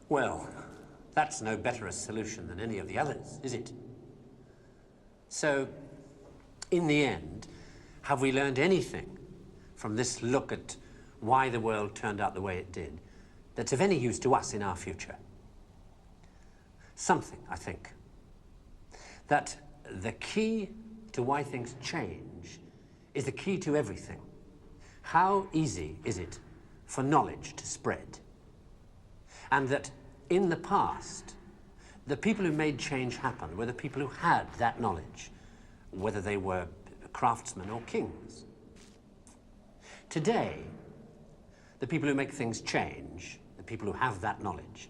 Well, that's no better a solution than any of the others, is it? So, in the end, have we learned anything from this look at why the world turned out the way it did that's of any use to us in our future? Something, I think. That the key to why things change is the key to everything. How easy is it for knowledge to spread? And that in the past, the people who made change happen were the people who had that knowledge, whether they were craftsmen or kings. Today, the people who make things change, the people who have that knowledge,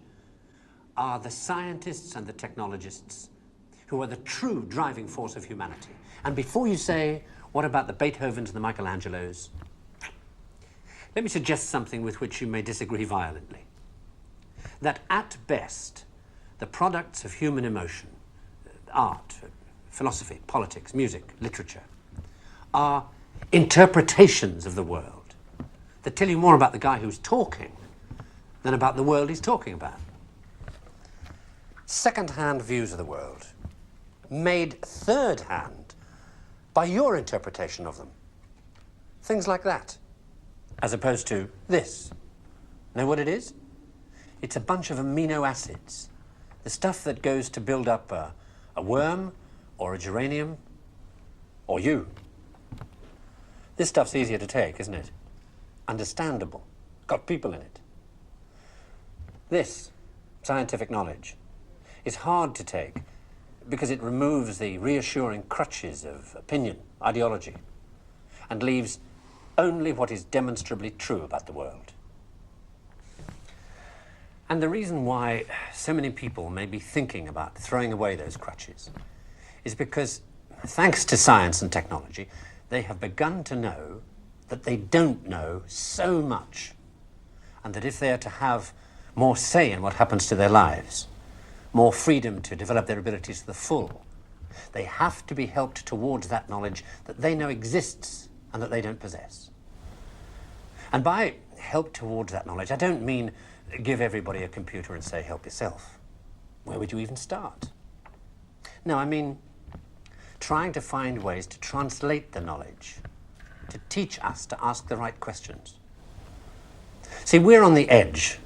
are the scientists and the technologists who are the true driving force of humanity. And before you say, what about the Beethovens and the Michelangelos? Let me suggest something with which you may disagree violently. That at best, the products of human emotion, art, philosophy, politics, music, literature, are interpretations of the world that tell you more about the guy who's talking than about the world he's talking about. Second-hand views of the world, made third-hand by your interpretation of them. Things like that, as opposed to this. Know what it is? It's a bunch of amino acids, the stuff that goes to build up a worm or a geranium or you. This stuff's easier to take, isn't it? Understandable. Got people in it. This scientific knowledge is hard to take because it removes the reassuring crutches of opinion, ideology, and leaves only what is demonstrably true about the world. And the reason why so many people may be thinking about throwing away those crutches is because, thanks to science and technology, they have begun to know that they don't know so much, and that if they are to have more say in what happens to their lives, more freedom to develop their abilities to the full, they have to be helped towards that knowledge that they know exists and that they don't possess. And by help towards that knowledge, I don't mean give everybody a computer and say, help yourself. Where would you even start? No, I mean trying to find ways to translate the knowledge, to teach us to ask the right questions. See, we're on the edge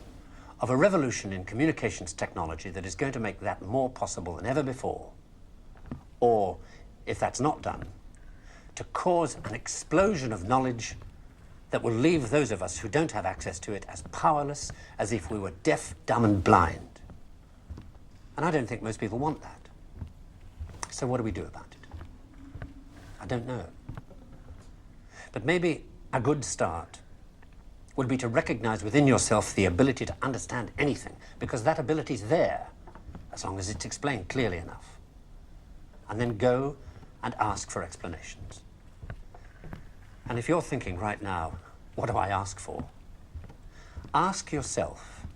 of a revolution in communications technology that is going to make that more possible than ever before. Or, if that's not done, to cause an explosion of knowledge that will leave those of us who don't have access to it as powerless as if we were deaf, dumb, and blind. And I don't think most people want that. So what do we do about it? I don't know. But maybe a good start would be to recognize within yourself the ability to understand anything, because that ability is there, as long as it's explained clearly enough. And then go and ask for explanations. And if you're thinking right now, what do I ask for? Ask yourself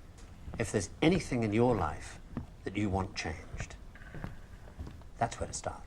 if there's anything in your life that you want changed. That's where to start.